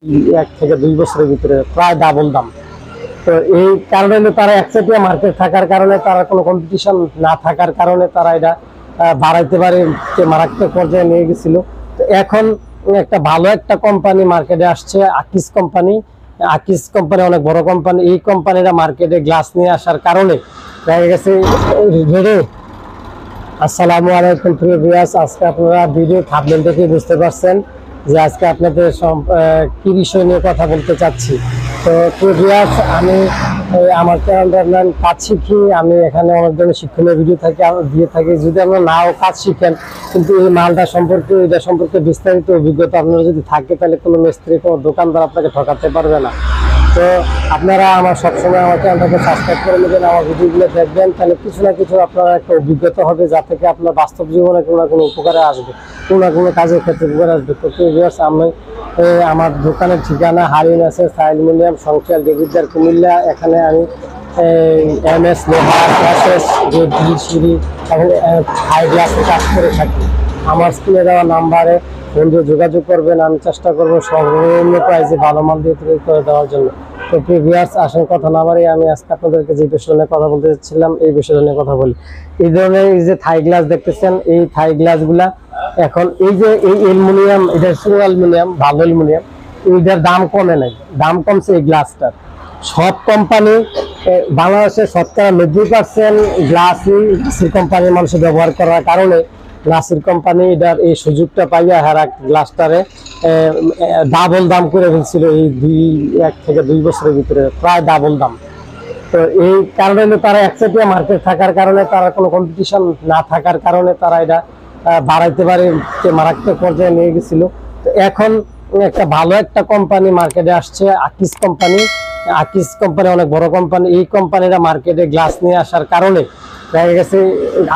1 থেকে 2 বছরের ভিতরে প্রায় ডাবল দাম। তো এই কারণে তারা একচেটিয়া মার্কেট থাকার কারণে, তারা কোনো কম্পিটিশন না থাকার কারণে তারা এটা বাড়াইতে পারে, মারাত্মক পর্যায়ে নিয়ে গেছিল। তো এখন একটা ভালো একটা কোম্পানি মার্কেটে আসছে, আকিস কোম্পানি। আকিস কোম্পানি অনেক বড় কোম্পানি। এই কোম্পানিটা মার্কেটে গ্লাস নিয়ে আসার কারণে দেখা গেছে। আসসালামু আলাইকুম প্রিয় ভিউয়ার্স, আজকে আপনারা ভিডিও থাম্বনেল দেখে বুঝতে পারছেন যে আজকে আপনাদের কি বিষয় নিয়ে কথা বলতে চাচ্ছি। তো প্রিয় ভিউয়ার্স, আমি আমার চ্যানেলটার নাম কাজ শিখি। আমি এখানে অনেক ধরনের শিক্ষণীয় ভিডিও দিয়ে থাকি। যদি আপনারা নাও কাজ শিখেন, কিন্তু এই মালটা সম্পর্কে, এটা সম্পর্কে বিস্তারিত অভিজ্ঞতা আপনারা যদি থাকে, তাহলে কোনো মিস্ত্রি, কোনো দোকানদার আপনাকে ঠকাতে পারবে না। তো আপনারা সবসময় আমার চ্যানেলটাকে সাবস্ক্রাইব করে নেবেন, আমার ভিডিওগুলো দেখবেন, তাহলে কিছু না কিছু আপনার একটা অভিজ্ঞতা হবে, যা থেকে আপনার বাস্তব জীবনে কোনো না কোনো উপকারে আসবে, কোনো না কোনো কাজের ক্ষেত্রে উপকারে আসবে। তো আমি আমার দোকানের ঠিকানা হারিনাসের অ্যালুমিনিয়াম, সংখ্যা দেবিদ্দার, কুমিল্লা। এখানে আমি MS লোহার, গ্যাসেস, সিঁড়ি এবং হাই গ্লাসে কাজ করে থাকি। আমার স্ক্রিনে দেওয়া নাম্বারে বন্ধু যোগাযোগ করবেন, আমি চেষ্টা করবো সর্বনিম্ন প্রাইসে ভালো মাল দিয়ে তৈরি করে দেওয়ার জন্য। তো ভিউয়ার্স, আসল কথা না বাড়িয়ে আমি আজকে আপনাদেরকে যে বিষয় নিয়ে কথা বলতে চাচ্ছিলাম, এই বিষয় নিয়ে কথা বলি। এই ধরনের এই যে থাই গ্লাস দেখতেছেন, এই থাই গ্লাসগুলা এখন এই যে এই অ্যালুমিনিয়াম, এটা শুধু অ্যালুমিনিয়াম, ভালো অ্যালুমিনিয়াম, এটার দাম কমে নাই, দাম কমছে এই গ্লাসটার। সব কোম্পানি বাংলাদেশে শতকরা 90% গ্লাসই কোম্পানির মানুষ ব্যবহার করার কারণে গ্লাসের কোম্পানি এটার এই সুযোগটা পাইয়া হারা গ্লাসটারে ডাবল দাম করে ফেলছিল। এই 1 থেকে 2 বছরের ভিতরে প্রায় ডাবল দাম। তো এই কারণে তারা একচেটিয়া মার্কেট থাকার কারণে, তারা কোনো কম্পিটিশন না থাকার কারণে তারা এটা বাড়াইতে পারে, মারাত্মক পর্যায়ে নিয়ে গেছিল। তো এখন একটা ভালো একটা কোম্পানি মার্কেটে আসছে, আকিস কোম্পানি। আকিস কোম্পানি অনেক বড় কোম্পানি। এই কোম্পানিটা মার্কেটে গ্লাস নিয়ে আসার কারণে দেখা গেছে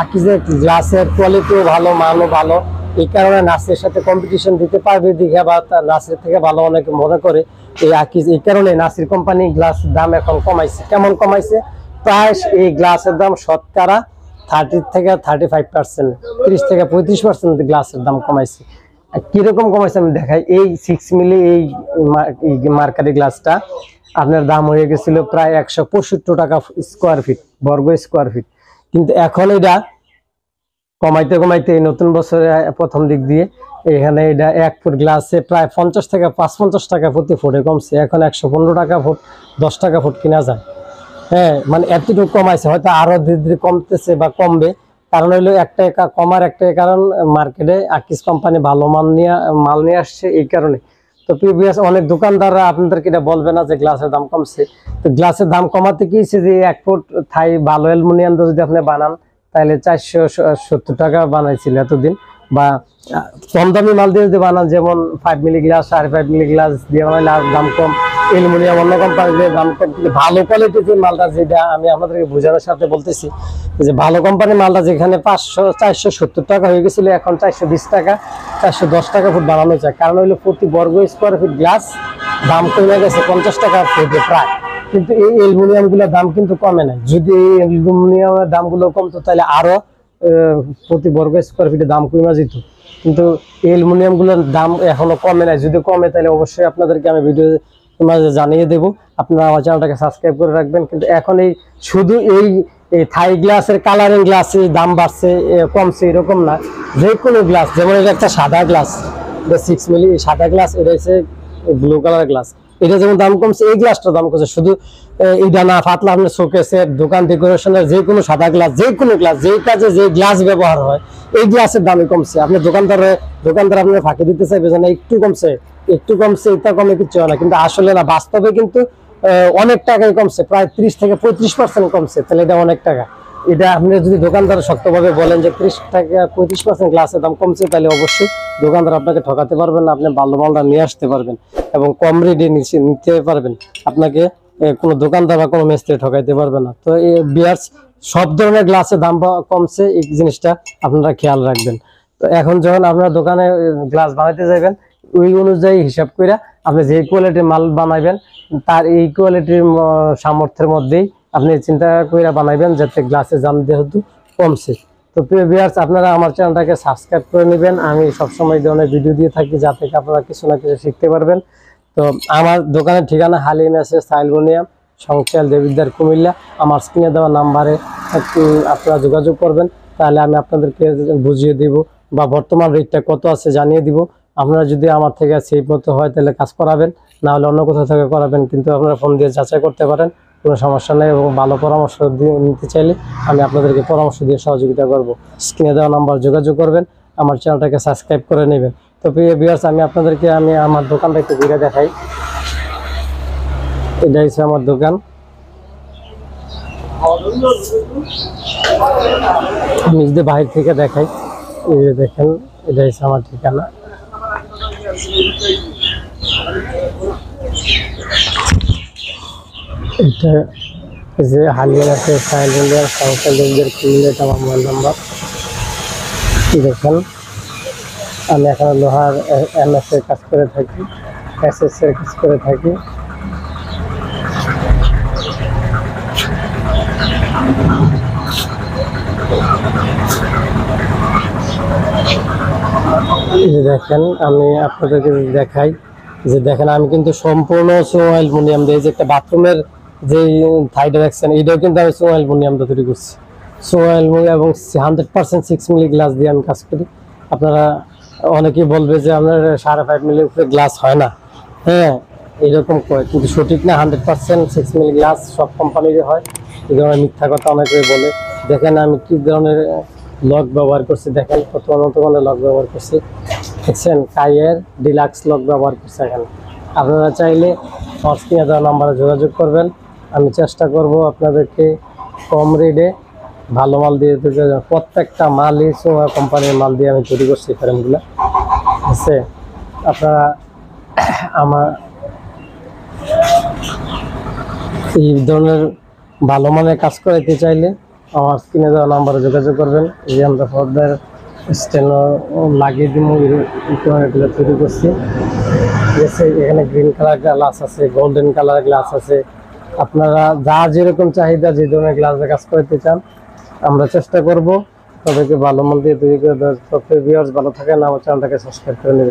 আকিজের গ্লাসের কোয়ালিটিও ভালো, মানও ভালো। এই কারণে নাসের সাথে কম্পিটিশন দিতে পারবে দিঘা, বা নাসের থেকে ভালো অনেকে মনে করে এই আকিজ। এই কারণে নাসির কোম্পানি গ্লাসের দাম এখন কমাইছে। কেমন কমাইছে? প্রায় এই গ্লাসের দাম শতকরা 30 থেকে 35%, 30 থেকে 35% গ্লাসের দাম কমাইছে। কিরকম কমাইছে আমি দেখাই। এই 6 মিলি এই মার্কারি গ্লাসটা আপনার দাম হয়ে গেছিল প্রায় 165 টাকা স্কোয়ার ফিট, বর্গ স্কোয়ার ফিট। কিন্তু এখন এটা কমাইতে কমাইতে নতুন বছরে প্রথম দিক দিয়ে এখানে এটা 1 ফুট গ্লাসে প্রায় 50 থেকে 55 টাকা প্রতি ফুটে কমছে। এখন 115 টাকা ফুট, 10 টাকা ফুট কিনা যায়। হ্যাঁ, মানে এতটুকু কমাইছে। হয়তো আরো ধীরে ধীরে কমতেছে বা কমবে। কারণ হইলো একটাই কমার একটাই কারণ, মার্কেটে আকিস কোম্পানি ভালো মাল নিয়ে আসছে, এই কারণে। তো প্রিভিয়াস অনেক দোকানদাররা আপনাদেরকে এটা বলবে না যে গ্লাসের দাম কমছে। তো গ্লাসের দাম কমাতে কি হচ্ছে, যে 1 ফুট থাই ভালো অ্যালুমিনিয়াম যদি আপনি বানান, তাহলে 470 টাকা বানাইছিল এতদিন। বা কম দামি মাল দিয়ে যদি বানান, যেমন 5 মিলি গ্লাস, 5.5 মিলি গ্লাস দিয়ে বানাইলে আর দাম কম। অ্যালুমিনিয়াম অন্য কোম্পানির দাম কম। কিন্তু ভালো কোয়ালিটির যে মালটা, যেটা আমি আপনাদেরকে বোঝানোর সাথে বলতেছি, যে ভালো কোম্পানির মালটা যেখানে 470 টাকা হয়ে গেছিল, এখন 420 টাকা, 410 টাকা ফুট বানানো যায়। কারণ হইলো প্রতি বর্গ স্কোয়ার ফিট গ্লাস দাম কমে গেছে 50 টাকা ফুটে প্রায়। কিন্তু এই অ্যালুমিনিয়াম গুলোর দাম কিন্তু কমে নাই। যদি এই অ্যালুমিনিয়ামের দামগুলো কমতো, তাহলে আরো প্রতি বর্গ স্কোয়ার ফিটে দাম কমে যেত। কিন্তু এই অ্যালুমিনিয়াম গুলোর দাম এখনো কমে নাই। যদি কমে, তাহলে অবশ্যই আপনাদেরকে আমি ভিডিও মাঝে জানিয়ে দেবো। আপনারা আমার চ্যানেলটাকে সাবস্ক্রাইব করে রাখবেন। কিন্তু এখন এই শুধু এই থাই গ্লাসের কালারিং গ্লাসের দাম বাড়ছে, কমছে এরকম না। যে কোনো গ্লাস, যেমন এটা একটা সাদা গ্লাস, 6 মিলি সাদা গ্লাস, এটা হচ্ছে ব্লু কালার গ্লাস, এটা যেমন দাম কমছে, এই গ্লাসটার দাম কমছে। শুধু এইটা না, পাতলা আপনার শোকেসের, দোকান ডেকোরেশনের যে কোনো সাদা গ্লাস, যে কোনো গ্লাস, যে কাজে যে গ্লাস ব্যবহার হয়, এই গ্লাসের দামই কমছে। আপনি দোকানদার আপনার ফাঁকি দিতে চাইবে যে না একটু কমছে, এটা কমে কিচ্ছু হয় না। কিন্তু আসলে না, বাস্তবে কিন্তু অনেক টাকাই কমছে, প্রায় 30 থেকে 35% কমছে। তাহলে এটা অনেক টাকা। এটা আপনি যদি দোকানদার শক্তভাবে বলেন যে 30 থেকে 35% গ্লাসের দাম কমছে, তাহলে অবশ্যই দোকানদার আপনাকে ঠকাতে পারবেন না। আপনি ভালো মালটা নিয়ে আসতে পারবেন এবং কম রেটে নিতে পারবেন। আপনাকে কোনো দোকানদার বা কোনো মিস্ত্রি ঠকাইতে পারবে না। তো এই ভিউয়ার্স, সব ধরনের গ্লাসের দাম কমছে, এই জিনিসটা আপনারা খেয়াল রাখবেন। তো এখন যখন আপনারা দোকানে গ্লাস বানাইতে যাবেন, ওই অনুযায়ী হিসাব করে আপনি যে কোয়ালিটির মাল বানাইবেন, তার এই কোয়ালিটির সামর্থ্যের মধ্যেই আপনি চিন্তা করে বানাইবেন, যাতে গ্লাসের দাম যেহেতু কমছে। তো প্রিয় ভিউয়ার্স, আপনারা আমার চ্যানেলটাকে সাবস্ক্রাইব করে নেবেন। আমি সবসময় এই ধরনের ভিডিও দিয়ে থাকি, যাতে আপনারা কিছু না কিছু শিখতে পারবেন। তো আমার দোকানের ঠিকানা হালিম এসএস অ্যালুমিনিয়াম, সংচাল দেবিদ্বার, কুমিল্লা। আমার স্ক্রিনে দেওয়া নাম্বারে আপনারা যোগাযোগ করবেন, তাহলে আমি আপনাদেরকে বুঝিয়ে দিব বা বর্তমান রেটটা কত আছে জানিয়ে দিব। আপনারা যদি আমার থেকে সেই মতো হয় তাহলে কাজ করাবেন, না হলে অন্য কোথাও থেকে করাবেন, কিন্তু আপনারা ফোন দিয়ে যাচাই করতে পারেন, কোনো সমস্যা নেই। এবং ভালো পরামর্শ নিতে চাইলে আমি আপনাদেরকে পরামর্শ দিয়ে সহযোগিতা করব। স্ক্রিনে দেওয়া নাম্বার যোগাযোগ করবেন, আমার চ্যানেলটাকে সাবস্ক্রাইব করে নেবেন। তো প্রিয় ভিউয়ার্স, আমি আপনাদেরকে আমার দোকানটা একটু ঘুরে দেখাই। এটা হচ্ছে আমার দোকান। আমি যদি বাইরে থেকে দেখাই, এই যে দেখেন, এটা হচ্ছে আমার ঠিকানা। এটা যে হালিম আছে সাইলেন্ডার সংসারদের কিনলে আমার মোবাইল নাম্বার। দেখেন, আমি এখানে লোহার এমএস এর কাজ করে থাকি, এসএস এর কাজ করে থাকি। দেখেন, আমি আপনাদেরকে দেখাই যে দেখেন, আমি কিন্তু সম্পূর্ণ সোয়া অ্যালুমিনিয়াম দিয়ে, যে একটা বাথরুমের যে থাইটা দেখছেন, এটাও কিন্তু আমি সোয়া অ্যালুমিনিয়াম দিয়ে তৈরি করছি। সোয়া অ্যালুমিনিয়াম এবং 100% 6 মিলি গ্লাস দিয়ে আমি কাজ করি। আপনারা অনেকেই বলবে যে আপনার 5.5 মিলির উপরে গ্লাস হয় না, হ্যাঁ এইরকম কয়, কিন্তু সঠিক না। 100% 6 মিলি গ্লাস সব কোম্পানিরই হয়, এই ধরনের মিথ্যা কথা অনেকে বলে। দেখেন আমি কি ধরনের লক ব্যবহার করছি, দেখেন কত উন্নত মানের লক ব্যবহার করছি, দেখছেন কাইয়ের ডিলাক্স লক ব্যবহার করছি এখানে। আপনারা চাইলে স্ক্রিনে দেওয়া নাম্বারে যোগাযোগ করবেন, আমি চেষ্টা করব আপনাদেরকে কম রেটে ভালো মাল দিয়ে দিতে। প্রত্যেকটা মালই সোয়া কোম্পানির মাল দিয়ে আমি তৈরি করছি ফ্রেমগুলো, আছে। আপনারা আমার এই ধরনের ভালো মানের কাজ করাইতে চাইলে আমার স্ক্রিনে দেওয়া নাম্বারে যোগাযোগ করবেন। এই আমরা পর্দার স্টেন লাগিয়ে দিব, এগুলো তৈরি করছি। এখানে গ্রিন কালার গ্লাস আছে, গোল্ডেন কালার গ্লাস আছে। আপনারা যা যেরকম চাহিদা, যে ধরনের গ্লাসে কাজ করতে চান আমরা চেষ্টা করব তাদেরকে ভালো মাল দিয়ে তৈরি করে দেওয়ার। তো ভিউয়ার্স, ভালো থাকেন, আমার চ্যানেলটাকে সাবস্ক্রাইব করে নেবেন।